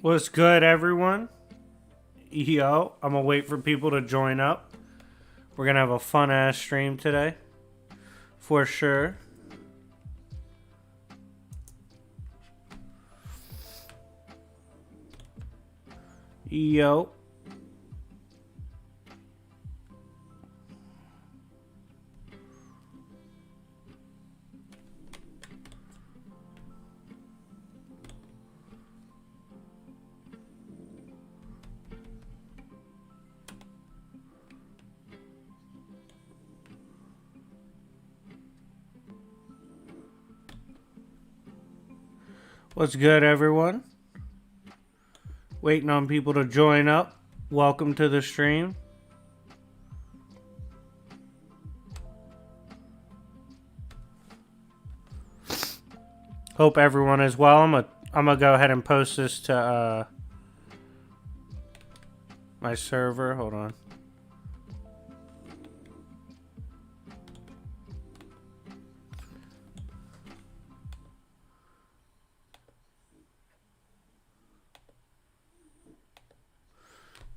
What's good, everyone? Yo, I'm gonna wait for people to join up. We're gonna have a fun ass stream today, for sure. Yo. What's good, everyone? Waiting on people to join up. Welcome to the stream. Hope everyone is well. I'm gonna go ahead and post this to my server. Hold on.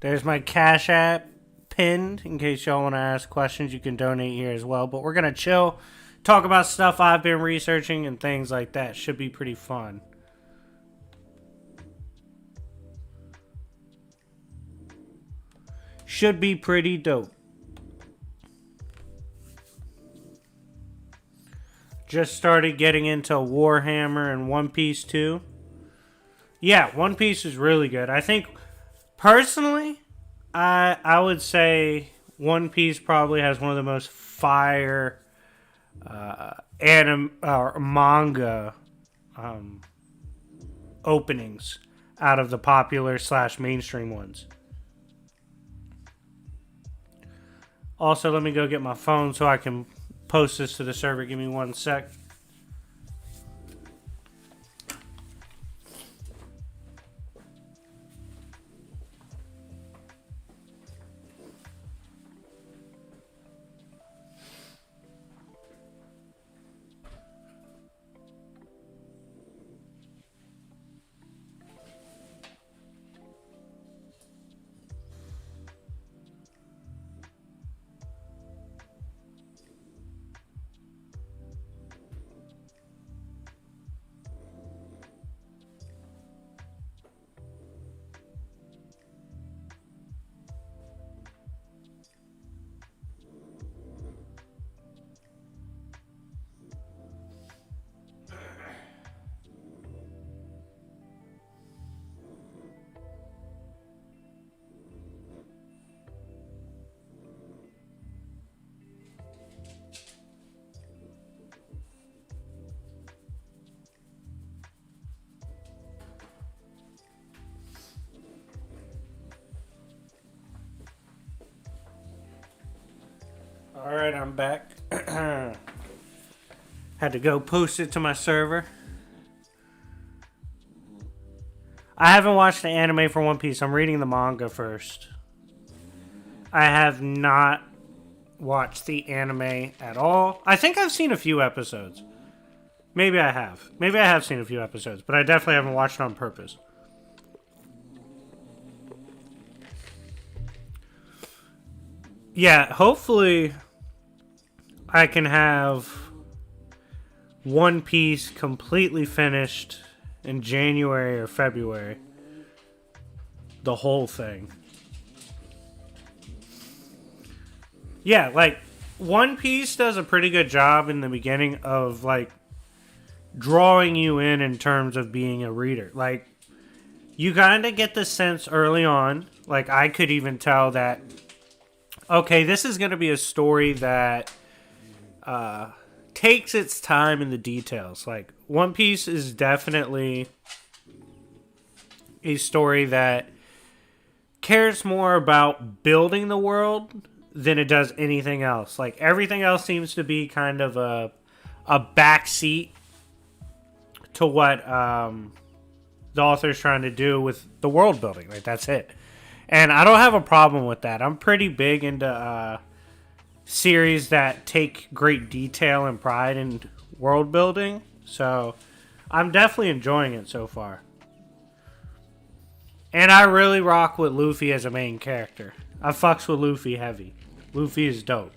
There's my Cash App pinned. In case y'all want to ask questions, you can donate here as well. But we're going to chill, talk about stuff I've been researching and things like that. Should be pretty fun. Should be pretty dope. Just started getting into Warhammer and One Piece too. Yeah, One Piece is really good. I think... Personally, I would say One Piece probably has one of the most fire anime or manga openings out of the popular / mainstream ones. Also, let me go get my phone so I can post this to the server. Give me 1 sec. Alright, I'm back. Had to go post it to my server. I haven't watched the anime for One Piece. I'm reading the manga first. I have not watched the anime at all. I think I've seen a few episodes. Maybe I have. Maybe I have seen a few episodes, but I definitely haven't watched it on purpose. Yeah, hopefully I can have One Piece completely finished in January or February. The whole thing. Yeah, like, One Piece does a pretty good job in the beginning of, like, drawing you in terms of being a reader. Like, you kind of get the sense early on, like, I could even tell that, okay, this is going to be a story that takes its time in the details. Like, One Piece is definitely a story that cares more about building the world than it does anything else. Like, everything else seems to be kind of a backseat to what the author's trying to do with the world building. Like, that's it. And I don't have a problem with that. I'm pretty big into series that take great detail and pride in world building. So I'm definitely enjoying it so far. And I really rock with Luffy as a main character. I fucks with Luffy heavy. Luffy is dope.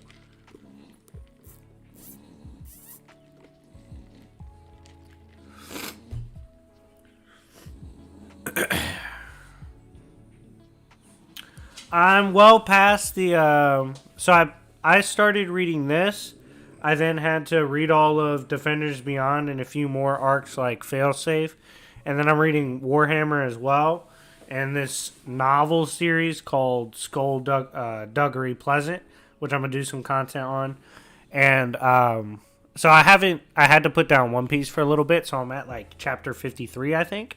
I'm well past the so I started reading this. I then had to read all of Defenders Beyond and a few more arcs like Failsafe. And then I'm reading Warhammer as well. And this novel series called Skullduggery Pleasant, which I'm going to do some content on. And so I had to put down One Piece for a little bit. So I'm at like chapter 53, I think.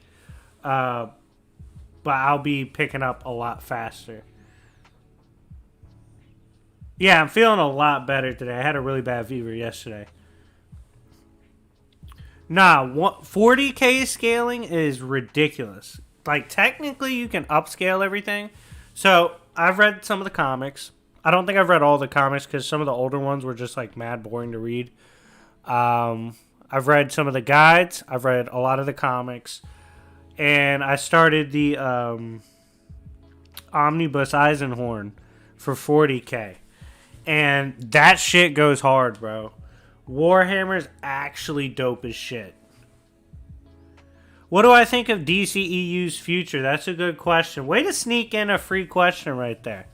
But I'll be picking up a lot faster. Yeah, I'm feeling a lot better today. I had a really bad fever yesterday. Nah, 40K scaling is ridiculous. Like, technically, you can upscale everything. So, I've read some of the comics. I don't think I've read all the comics because some of the older ones were just, like, mad boring to read. I've read some of the guides. I've read a lot of the comics. And I started the Omnibus Eisenhorn for 40K. And that shit goes hard, bro. Warhammer's actually dope as shit. What do I think of DCEU's future? That's a good question. Way to sneak in a free question right there.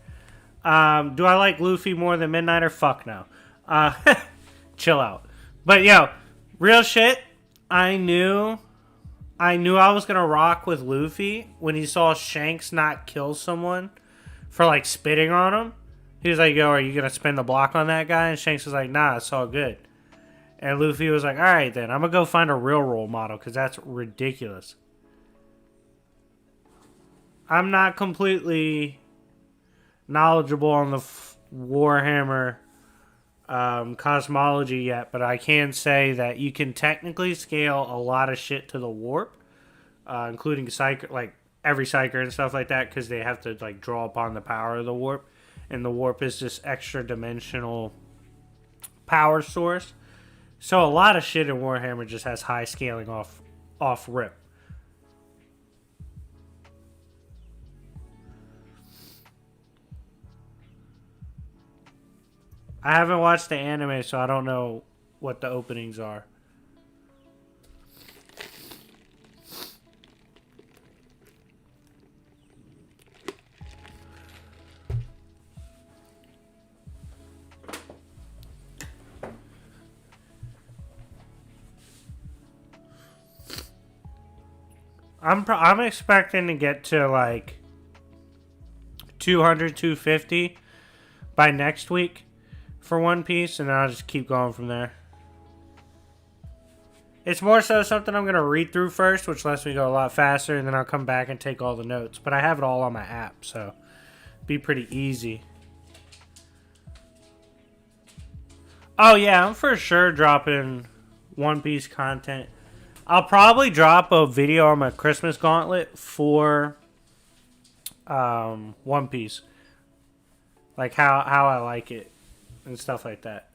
Do I like Luffy more than Midnighter? Fuck no. Chill out. But yo, real shit. I knew I was gonna rock with Luffy when he saw Shanks not kill someone for like spitting on him. He was like, yo, are you going to spin the block on that guy? And Shanks was like, nah, it's all good. And Luffy was like, all right, then. I'm going to go find a real role model because that's ridiculous. I'm not completely knowledgeable on the Warhammer cosmology yet, but I can say that you can technically scale a lot of shit to the warp, including Psyker, like every Psyker and stuff like that, because they have to like draw upon the power of the warp. And the warp is this extra dimensional power source. So a lot of shit in Warhammer just has high scaling off rip. I haven't watched the anime, so I don't know what the openings are. I'm expecting to get to like 200, 250 by next week for One Piece, and then I'll just keep going from there. It's more so something I'm going to read through first, which lets me go a lot faster, and then I'll come back and take all the notes. But I have it all on my app, so it'll be pretty easy. Oh yeah, I'm for sure dropping One Piece content. I'll probably drop a video on my Christmas gauntlet for One Piece. Like how I like it and stuff like that.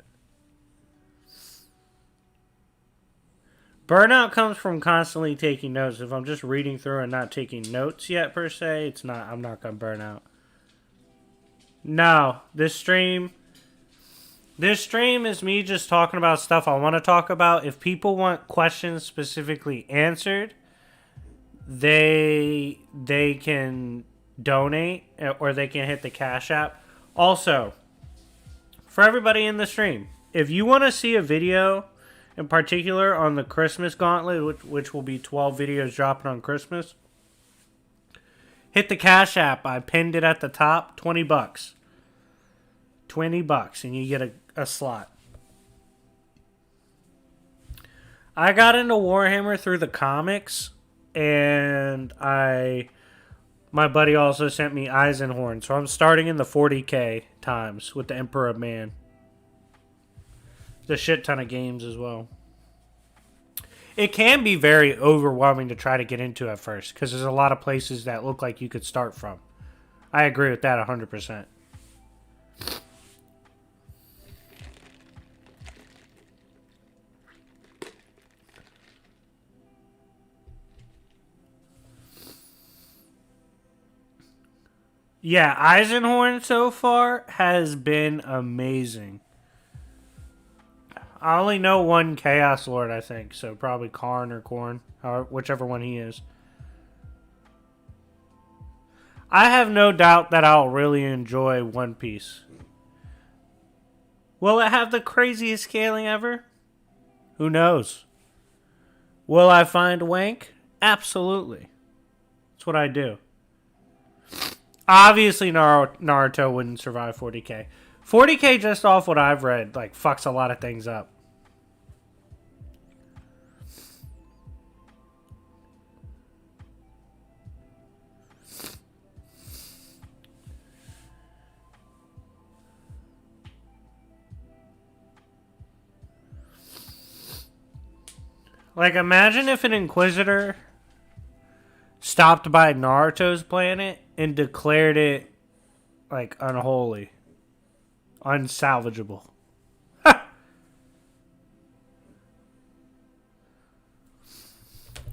Burnout comes from constantly taking notes. If I'm just reading through and not taking notes yet per se, I'm not gonna burn out. No, this stream is me just talking about stuff I want to talk about. If people want questions specifically answered, they can donate or they can hit the Cash App. Also, for everybody in the stream, if you want to see a video in particular on the Christmas gauntlet, which will be 12 videos dropping on Christmas, hit the Cash App. I pinned it at the top. $20. $20 and you get a slot. I got into Warhammer through the comics, and my buddy also sent me Eisenhorn, so I'm starting in the 40K times with the Emperor of Man. There's a shit ton of games as well. It can be very overwhelming to try to get into at first, because there's a lot of places that look like you could start from. I agree with that 100%. Yeah, Eisenhorn so far has been amazing. I only know one Chaos Lord, I think, so probably Karn or Korn, whichever one he is. I have no doubt that I'll really enjoy One Piece. Will it have the craziest scaling ever? Who knows? Will I find Wank? Absolutely. That's what I do. Obviously, Naruto wouldn't survive 40k. 40k, just off what I've read, like, fucks a lot of things up. Like, imagine if an Inquisitor stopped by Naruto's planet and declared it, like, unholy. Unsalvageable. I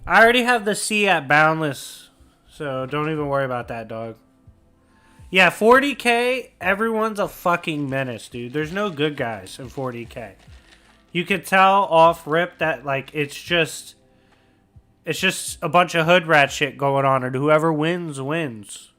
already have the sea at Boundless, so don't even worry about that, dog. Yeah, 40k, everyone's a fucking menace, dude. There's no good guys in 40k. You could tell off rip that, like, it's just a bunch of hood rat shit going on, and whoever wins, wins.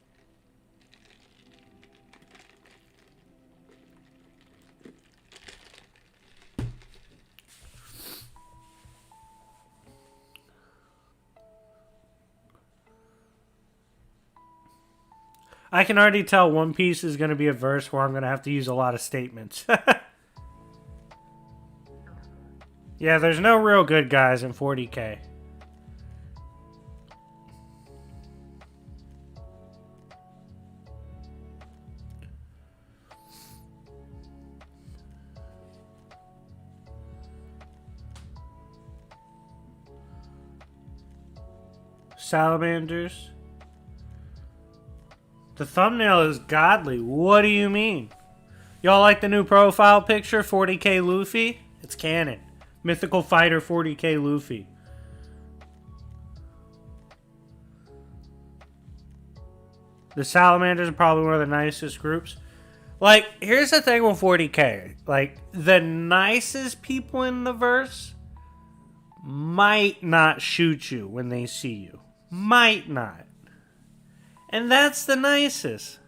I can already tell One Piece is going to be a verse where I'm going to have to use a lot of statements. Yeah, there's no real good guys in 40k. Salamanders. The thumbnail is godly. What do you mean? Y'all like the new profile picture, 40k Luffy? It's canon. Mythical Fighter 40k Luffy. The Salamanders are probably one of the nicest groups. Like, here's the thing with 40k. Like, the nicest people in the verse might not shoot you when they see you. Might not. And that's the nicest.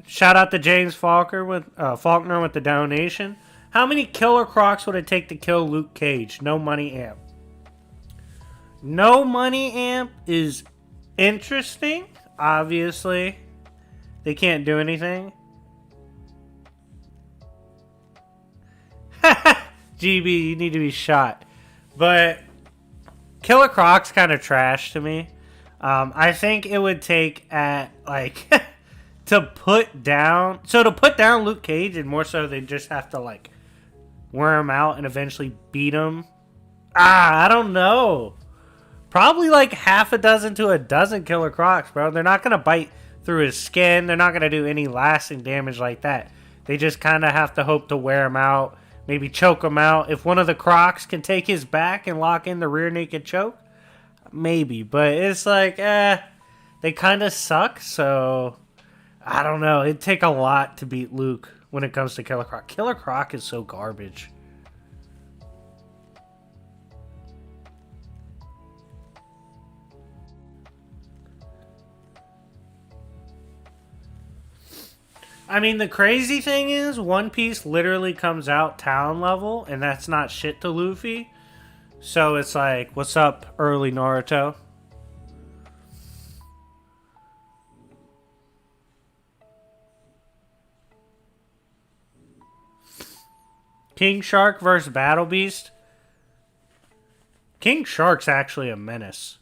Shout out to James Faulkner with the donation. How many Killer Crocs would it take to kill Luke Cage? No money amp. No money amp is interesting. Obviously, they can't do anything. GB, you need to be shot. But Killer Croc's kind of trash to me. I think it would take at like to put down Luke Cage, and more so they just have to like wear him out and eventually beat him. I don't know. Probably like half a dozen to a dozen Killer Crocs, bro. They're not gonna bite through his skin. They're not gonna do any lasting damage like that. They just kind of have to hope to wear him out. Maybe choke him out. If one of the Crocs can take his back and lock in the rear naked choke, maybe. But it's like, they kind of suck, so I don't know. It'd take a lot to beat Luke when it comes to Killer Croc. Killer Croc is so garbage. I mean, the crazy thing is, One Piece literally comes out town level, and that's not shit to Luffy. So it's like, what's up, early Naruto? King Shark versus Battle Beast. King Shark's actually a menace.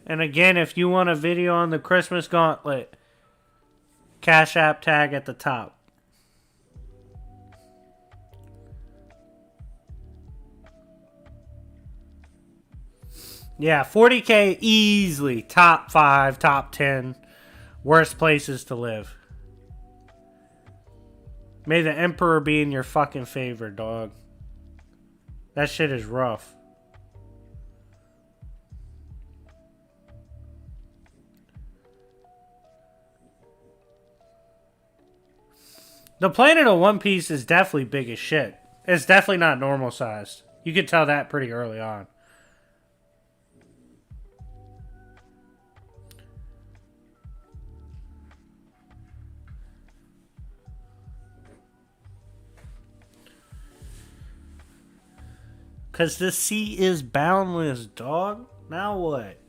And again, if you want a video on the Christmas Gauntlet, Cashapp Tag at the top. Yeah, 40K easily top 5, top 10 worst places to live. May the Emperor be in your fucking favor, dog. That shit is rough. The planet of One Piece is definitely big as shit. It's definitely not normal sized. You could tell that pretty early on. Because the sea is boundless, dog. Now what?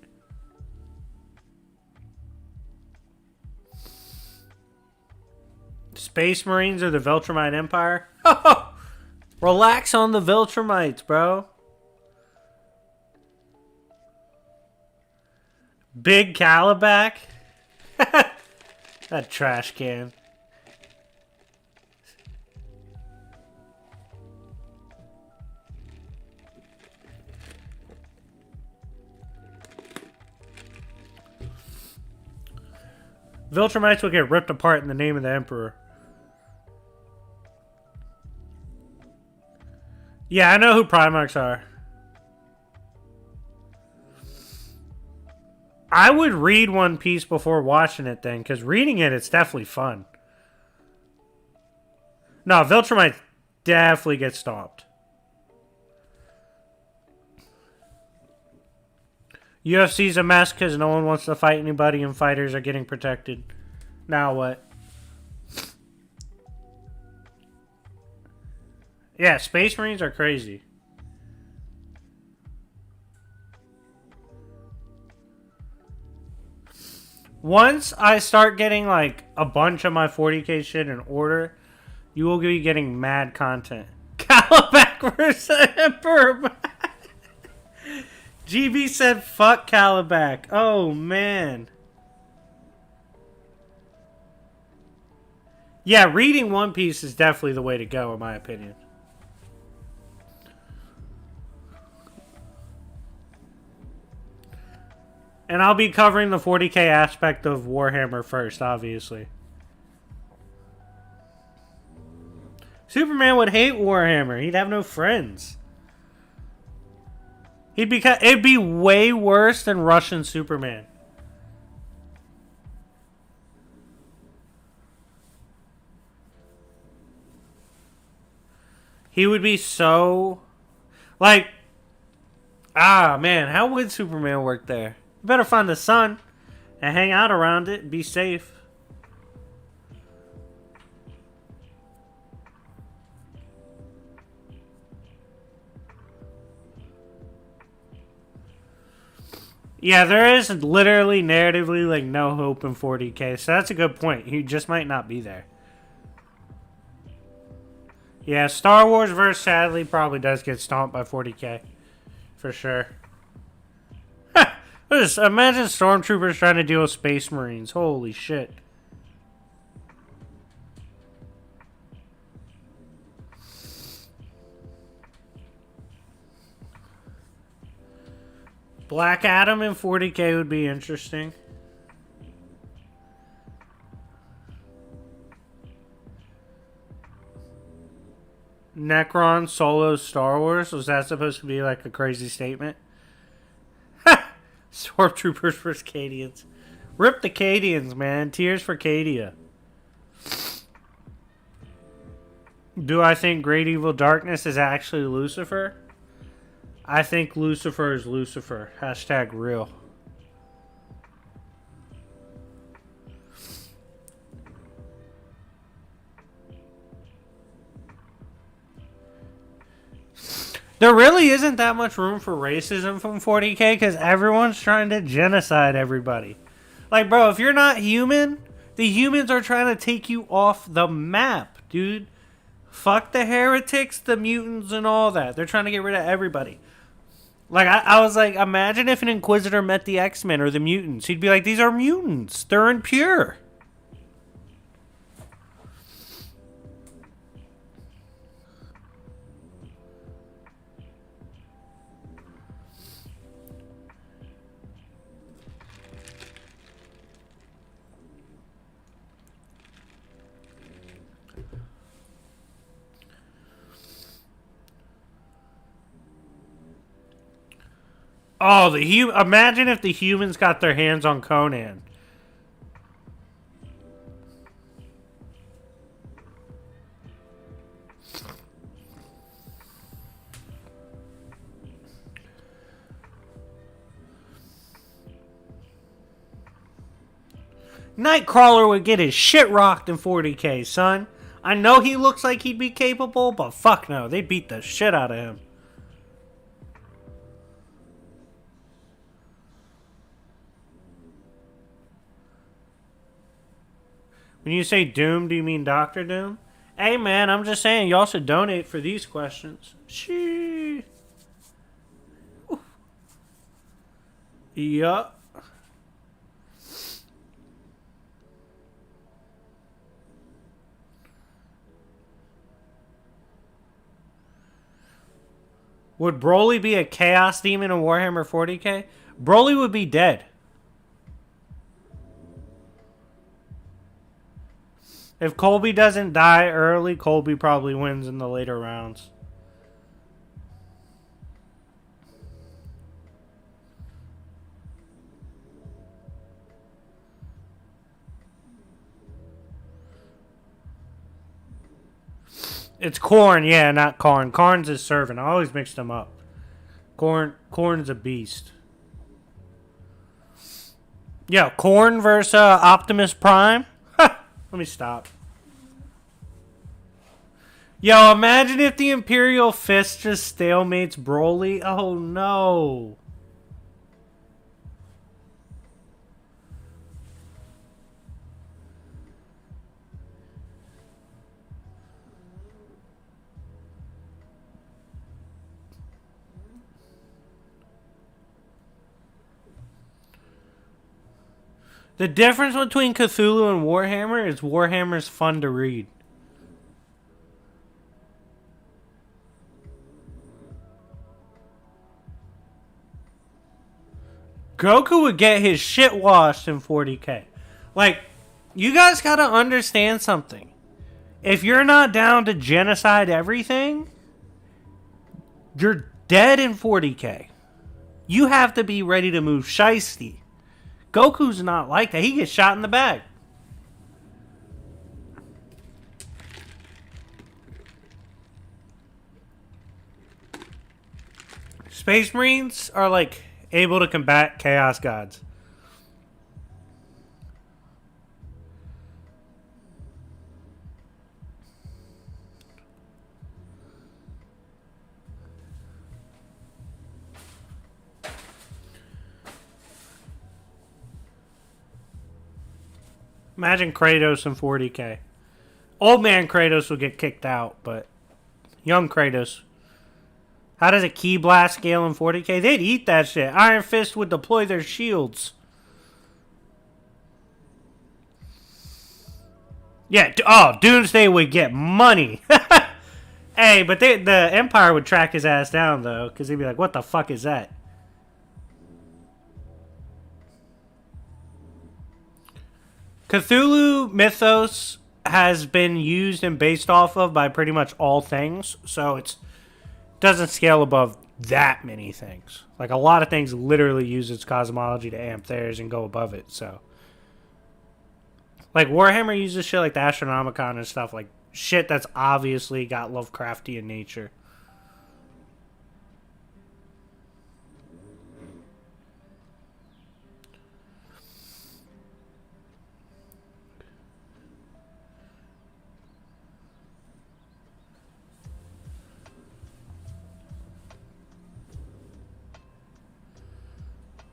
Space Marines or the Viltrumite Empire? Relax on the Viltrumites, bro. Big Calabac? That trash can. Viltrumites will get ripped apart in the name of the Emperor. Yeah, I know who Primarchs are. I would read One Piece before watching it then, because reading it, it's definitely fun. No, Viltrumite definitely gets stopped. UFC's a mess because no one wants to fight anybody and fighters are getting protected. Now what? Yeah, Space Marines are crazy. Once I start getting like a bunch of my 40k shit in order, you will be getting mad content. Calabac versus Emperor. GB said fuck Calabac. Oh man. Yeah, reading One Piece is definitely the way to go in my opinion. And I'll be covering the 40k aspect of Warhammer first, obviously. Superman would hate Warhammer. He'd have no friends. It'd be way worse than Russian Superman. He would be so... Like... Ah, man. How would Superman work there? You better find the sun and hang out around it and be safe. Yeah, there is literally, narratively, like, no hope in 40k. So that's a good point. He just might not be there. Yeah, Star Wars verse sadly probably does get stomped by 40k. For sure. Just imagine stormtroopers trying to deal with Space Marines. Holy shit. Black Adam in 40k would be interesting. Necron solo Star Wars? Was that supposed to be like a crazy statement? Stormtroopers versus Cadians. Rip the Cadians, man. Tears for Cadia. Do I think Great Evil Darkness is actually Lucifer? I think Lucifer is Lucifer. Hashtag real. There really isn't that much room for racism from 40k because everyone's trying to genocide everybody. Like, bro, if you're not human, the humans are trying to take you off the map, dude. Fuck the heretics, the mutants, and all that. They're trying to get rid of everybody. Like, I was like, imagine if an Inquisitor met the X-Men or the mutants. He'd be like, these are mutants. They're impure. Oh, imagine if the humans got their hands on Conan. Nightcrawler would get his shit rocked in 40K, son. I know he looks like he'd be capable, but fuck no. They beat the shit out of him. When you say Doom, do you mean Doctor Doom? Hey, man, I'm just saying y'all should donate for these questions. Shee. Yup. Would Broly be a Chaos Demon in Warhammer 40K? Broly would be dead. If Colby doesn't die early, Colby probably wins in the later rounds. It's Corn, yeah, not Karn. Karn's his servant. I always mix them up. Corn's a beast. Yeah, Corn versus Optimus Prime. Let me stop. Yo, imagine if the Imperial Fist just stalemates Broly. Oh no. The difference between Cthulhu and Warhammer is Warhammer's fun to read. Goku would get his shit washed in 40K. Like, you guys gotta understand something. If you're not down to genocide everything, you're dead in 40K. You have to be ready to move shiesty. Goku's not like that. He gets shot in the back. Space Marines are like able to combat Chaos Gods. Imagine Kratos in 40K. Old man Kratos will get kicked out, but young Kratos. How does a Ki Blast scale in 40K? They'd eat that shit. Iron Fist would deploy their shields. Yeah, Doomsday would get money. Hey, but the Empire would track his ass down, though, because he'd be like, what the fuck is that? Cthulhu mythos has been used and based off of by pretty much all things, so it doesn't scale above that many things. Like, a lot of things literally use its cosmology to amp theirs and go above it, so. Like, Warhammer uses shit like the Astronomicon and stuff, like shit that's obviously got Lovecraftian nature.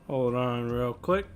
Hold on real quick.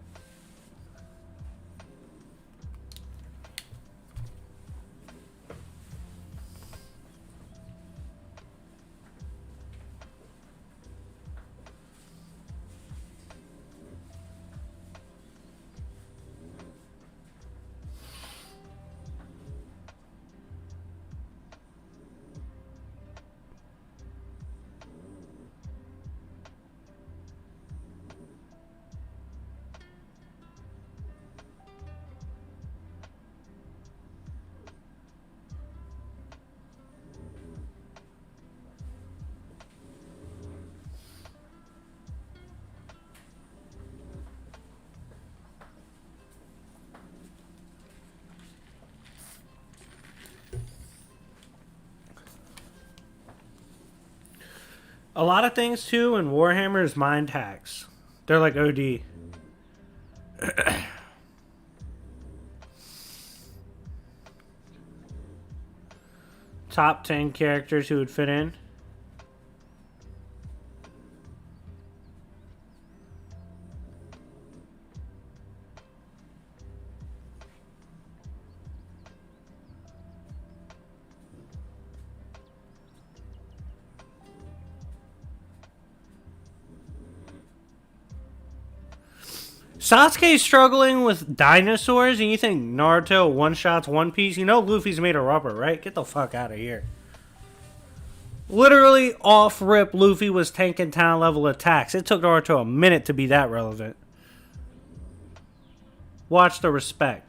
A lot of things too in Warhammer is mind hacks. They're like OD. Top 10 characters who would fit in. Sasuke's struggling with dinosaurs, and you think Naruto one-shots One Piece? You know Luffy's made of rubber, right? Get the fuck out of here. Literally off-rip, Luffy was tanking town-level attacks. It took Naruto a minute to be that relevant. Watch the respect.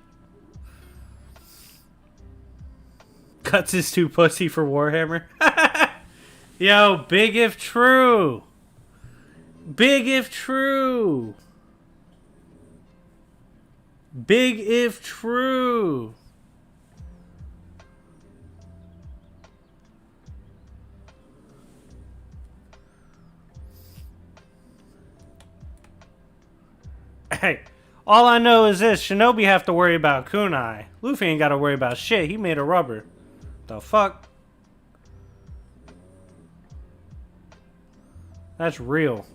Cuts is too pussy for Warhammer. Yo, big if true. Big if true. Big if true. Hey, all I know is this. Shinobi have to worry about kunai. Luffy ain't got to worry about shit. He made of rubber. The fuck? That's real.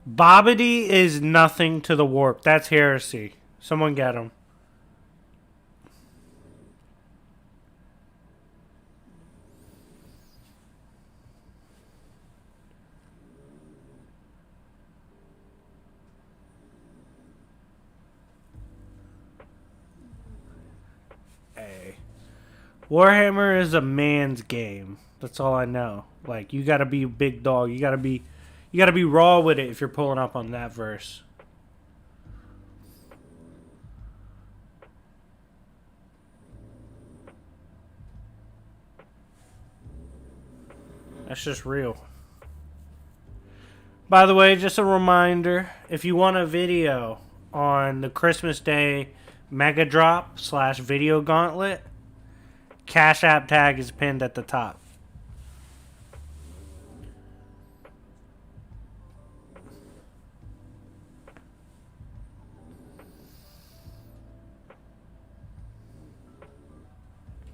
Babidi is nothing to the warp. That's heresy. Someone get him. Hey. Warhammer is a man's game. That's all I know. Like, you gotta be a big dog. You gotta be raw with it if you're pulling up on that verse. That's just real. By the way, just a reminder, if you want a video on the Christmas Day Mega Drop / Video Gauntlet, Cashapp Tag is pinned at the top.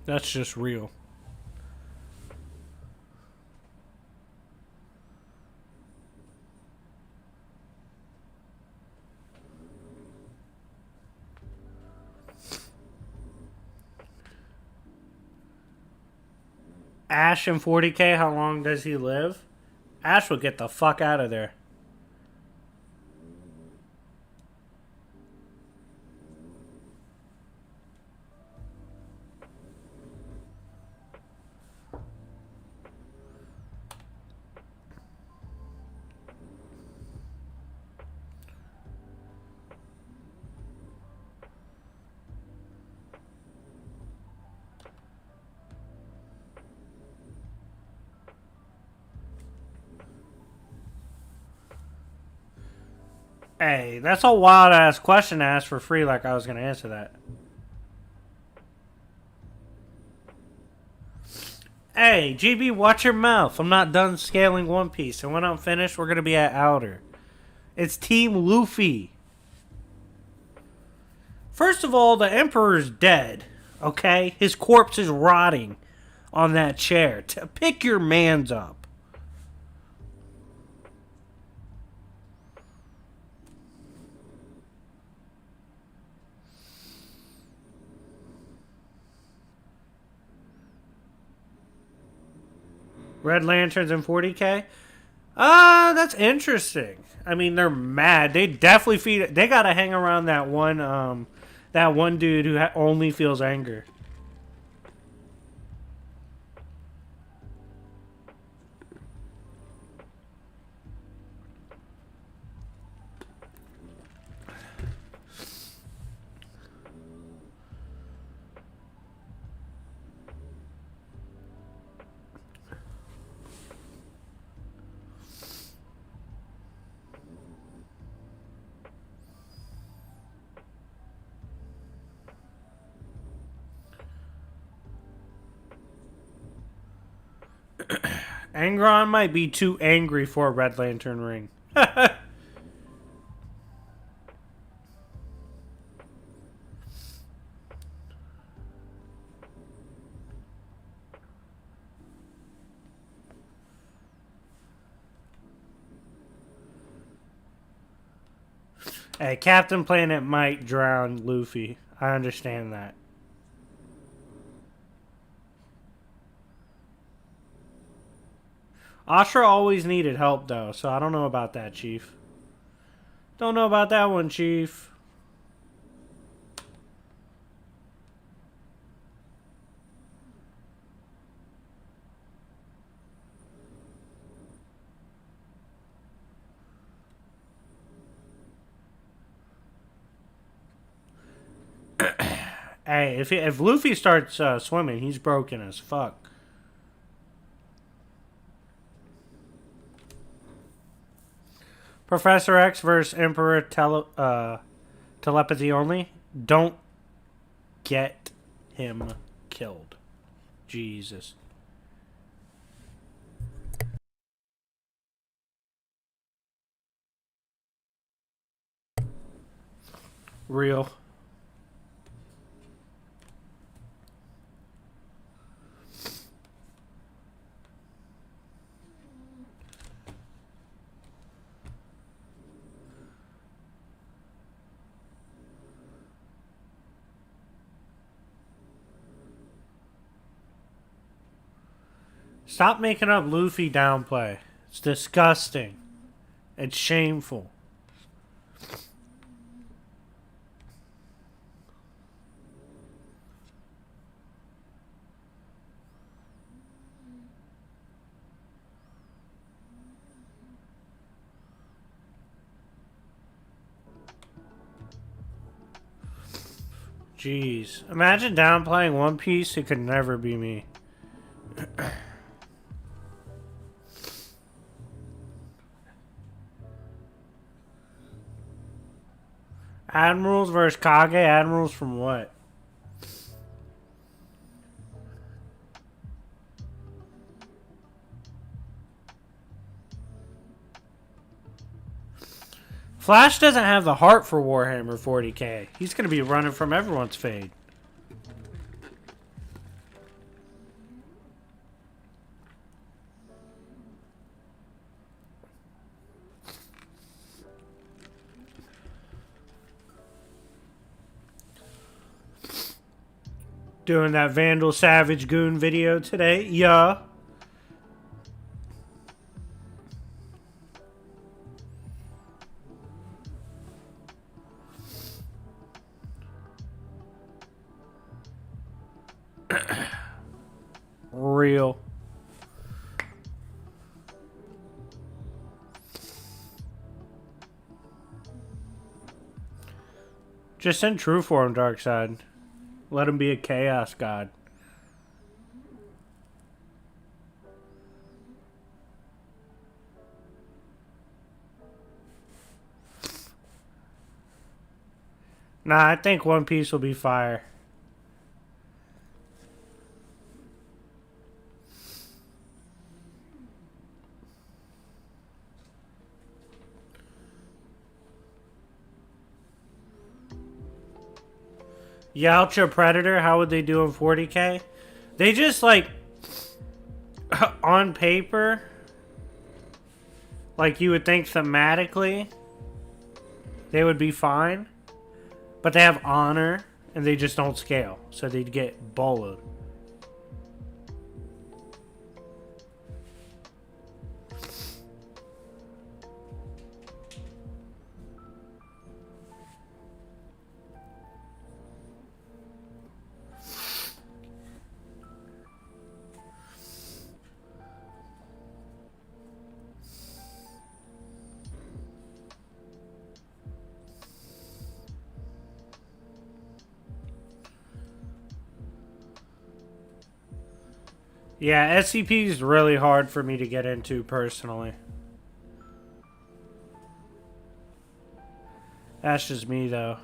That's just real. Ash in 40K, how long does he live? Ash will get the fuck out of there. Hey, that's a wild ass question to ask for free, like I was going to answer that. Hey, GB, watch your mouth. I'm not done scaling One Piece, and when I'm finished, we're going to be at Outer. It's Team Luffy. First of all, the Emperor's dead, okay? His corpse is rotting on that chair. Pick your mans up. Red Lanterns in 40K? That's interesting. I mean, they're mad. They definitely feed. They gotta hang around that one dude who only feels anger. Angron might be too angry for a Red Lantern ring. Hey, Captain Planet might drown Luffy. I understand that. Ashra always needed help, though, so I don't know about that, Chief. Don't know about that one, Chief. Hey, if Luffy starts swimming, he's broken as fuck. Professor X versus Emperor telepathy only. Don't get him killed. Jesus. Real. Stop making up Luffy downplay. It's disgusting. It's shameful. Jeez. Imagine downplaying One Piece. It could never be me. Admirals versus Kage. Admirals from what? Flash doesn't have the heart for Warhammer 40K. He's going to be running from everyone's fade. Doing that Vandal Savage Goon video today. Yeah. Real. Just send True for him, Darkseid. Let him be a chaos god. Nah, I think One Piece will be fire. Yautja Predator, how would they do in 40K? They just, like, on paper, like you would think thematically, they would be fine. But they have honor, and they just don't scale. So they'd get boloed. Yeah, SCP is really hard for me to get into personally. That's just me, though.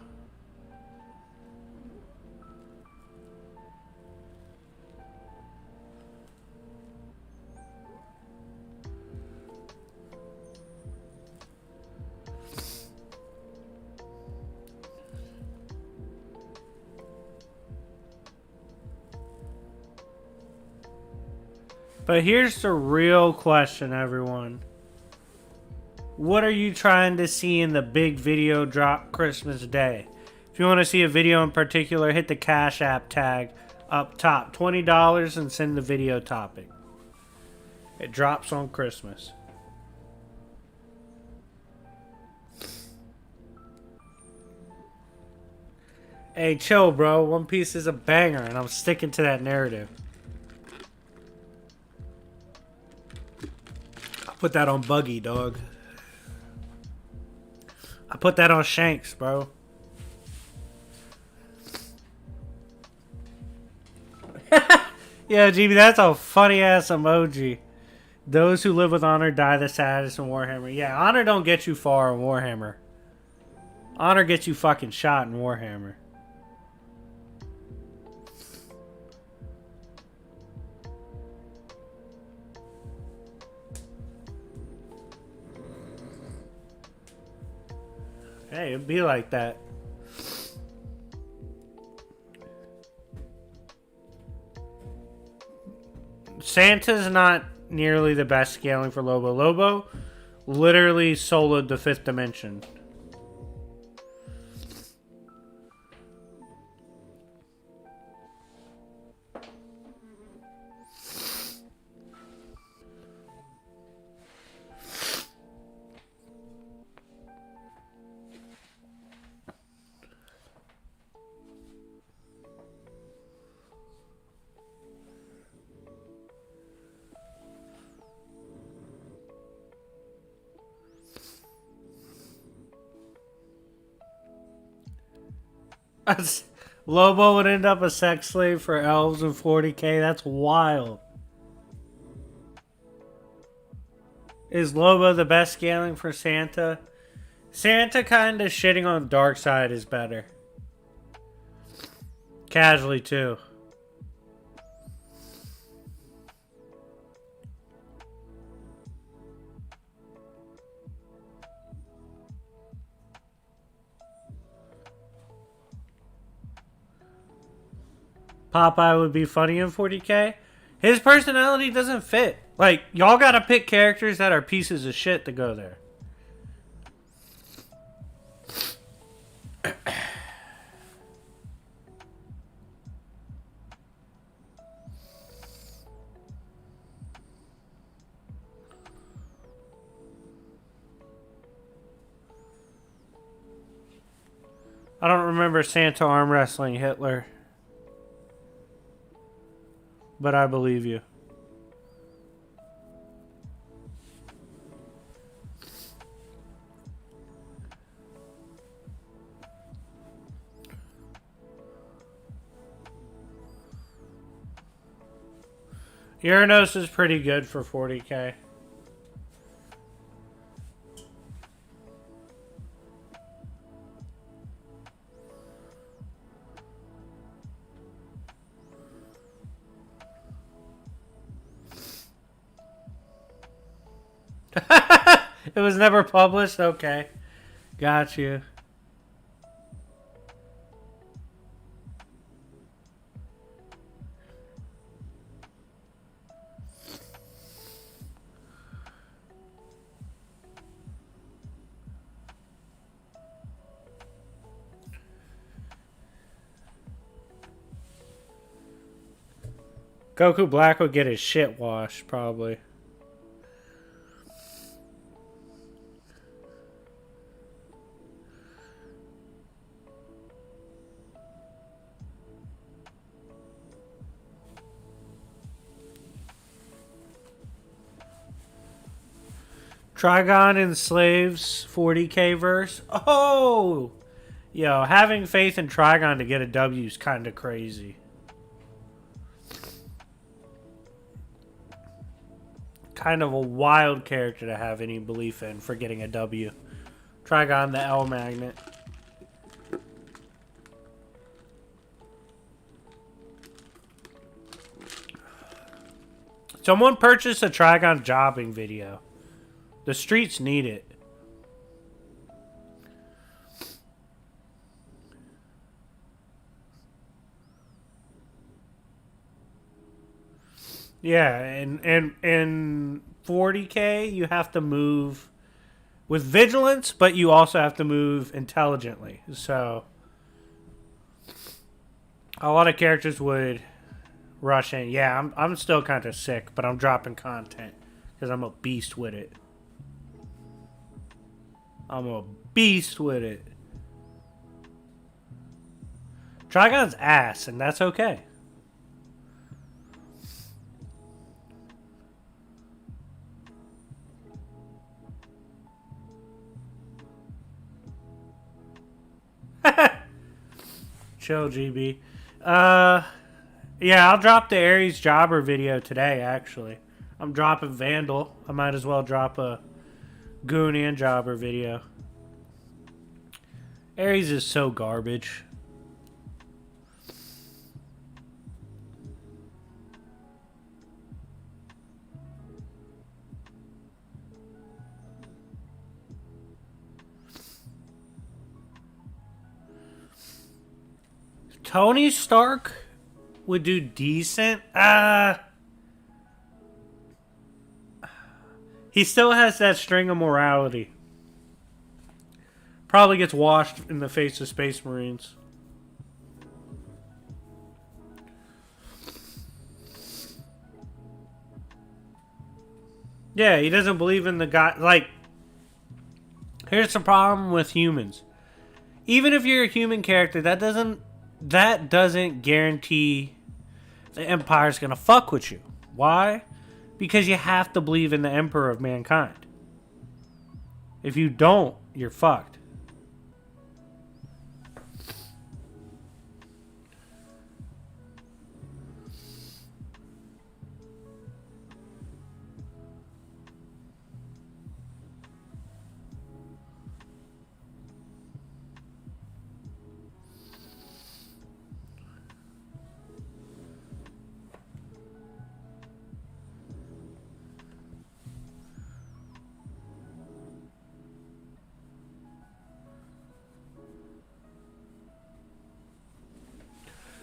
But here's the real question, everyone. What are you trying to see in the big video drop Christmas Day? If you want to see a video in particular, hit the Cashapp tag up top. $20 and send the video topic. It drops on Christmas. Hey, chill, bro. One Piece is a banger, and I'm sticking to that narrative. I put that on Buggy, dog. I put that on Shanks, bro. Yeah, GB, that's a funny-ass emoji. Those who live with honor die the saddest in Warhammer. Yeah, honor don't get you far in Warhammer. Honor gets you fucking shot in Warhammer. Hey, it'd be like that. Santa's not nearly the best scaling for Lobo. Lobo literally soloed the 5th dimension. Lobo would end up a sex slave for elves in 40K. That's wild. Is Lobo the best scaling for Santa? Santa kind of shitting on Darkseid is better. Casually, too. Popeye would be funny in 40K. His personality doesn't fit. Like, y'all gotta pick characters that are pieces of shit to go there. I don't remember Santa arm wrestling Hitler. But I believe you. Uranus is pretty good for 40K. It was never published? Okay. Got you. Goku Black would get his shit washed, probably. Trigon enslaves 40K verse. Oh! Yo, having faith in Trigon to get a W is kind of crazy. Kind of a wild character to have any belief in for getting a W. Trigon the L magnet. Someone purchased a Trigon jobbing video. The streets need it. Yeah, and in 40K you have to move with vigilance, but you also have to move intelligently. So a lot of characters would rush in. Yeah, I'm still kind of sick, but I'm dropping content because I'm a beast with it. I'm a beast with it. Trigon's ass, and that's okay. Chill, GB. Yeah, I'll drop the Ares Jobber video today, actually. I'm dropping Vandal. I might as well drop a Goon and Jobber video. Ares is so garbage. Tony Stark would do decent. He still has that string of morality. Probably gets washed in the face of Space Marines. Yeah, he doesn't believe in the God. Like, here's the problem with humans. Even if you're a human character, that doesn't guarantee the Empire's gonna fuck with you. Why? Because you have to believe in the Emperor of mankind. If you don't, you're fucked.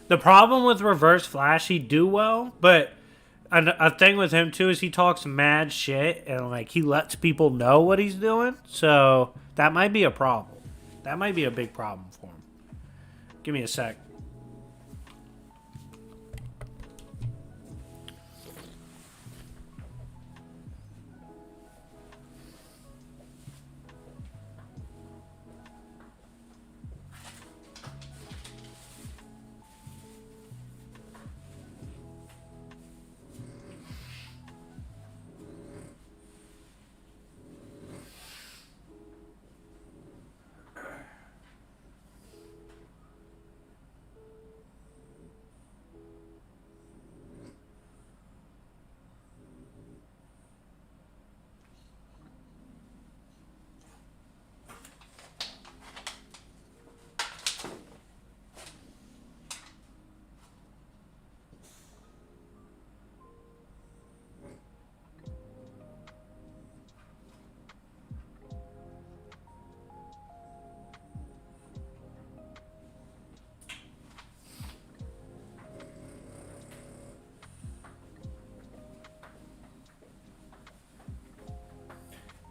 The problem with Reverse Flash, he do well, but a thing with him too is he talks mad shit and like he lets people know what he's doing. So that might be a problem. That might be a big problem for him. Give me a sec.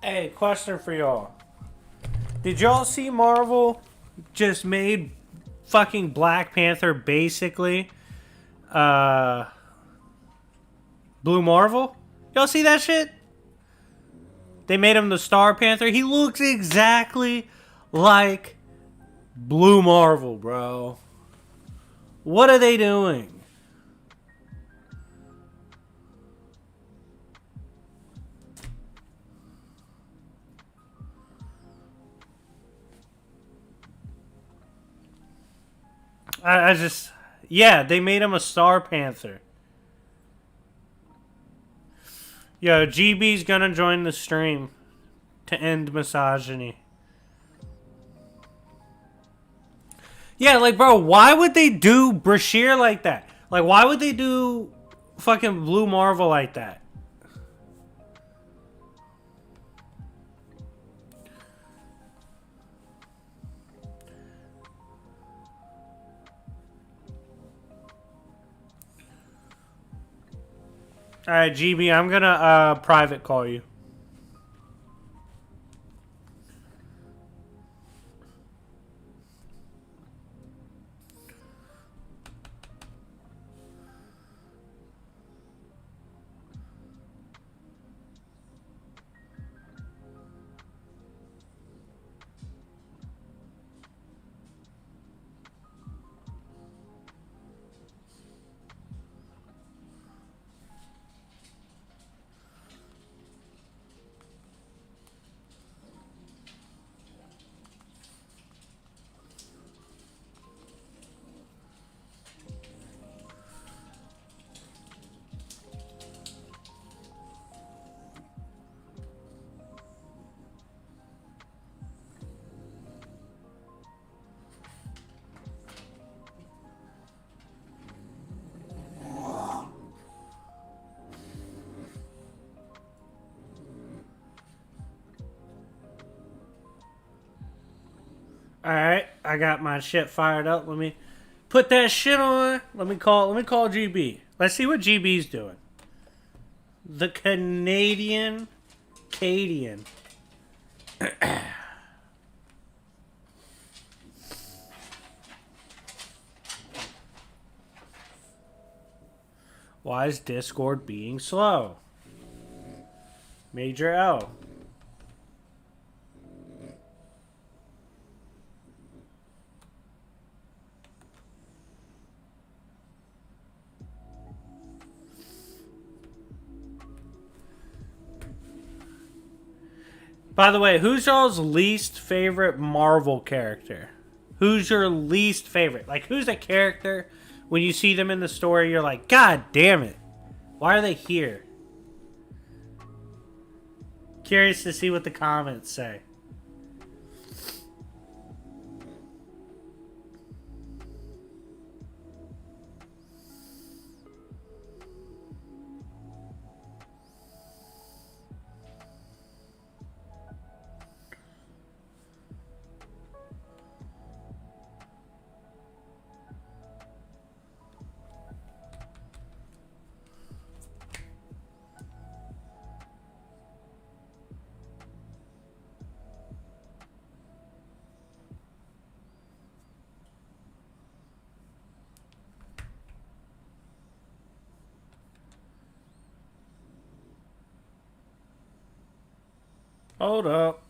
Hey, question for y'all. Did y'all see Marvel just made fucking Black Panther basically Blue Marvel? Y'all see that shit? They made him the Star Panther. He looks exactly like Blue Marvel, bro. What are they doing? I just... Yeah, they made him a Star Panther. Yo, GB's gonna join the stream to end misogyny. Yeah, like, bro, why would they do Brashear like that? Like, why would they do fucking Blue Marvel like that? All right, GB, I'm gonna private call you. All right, I got my shit fired up. Let me put that shit on. Let me call GB. Let's see what GB's doing. The Canadian. Why is Discord being slow? Major L. By the way, who's y'all's least favorite Marvel character? Who's your least favorite? Like, who's a character when you see them in the story, you're like, God damn it. Why are they here? Curious to see what the comments say. Hold up.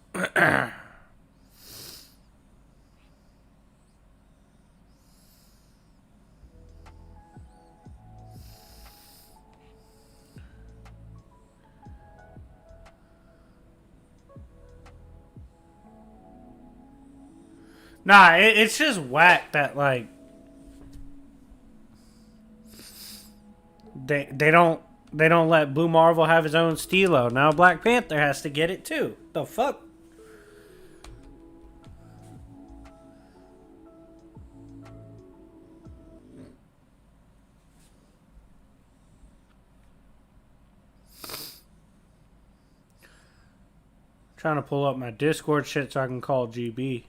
Nah, it's just whack that, like, they don't let Blue Marvel have his own Stilo. Now Black Panther has to get it too. The fuck? Trying to pull up my Discord shit so I can call GB.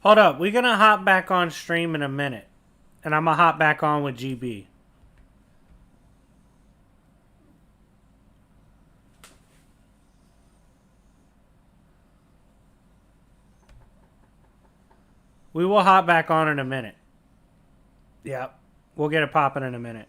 Hold up, we're gonna hop back on stream in a minute. And I'm gonna hop back on with GB. We will hop back on in a minute. Yep. We'll get it popping in a minute.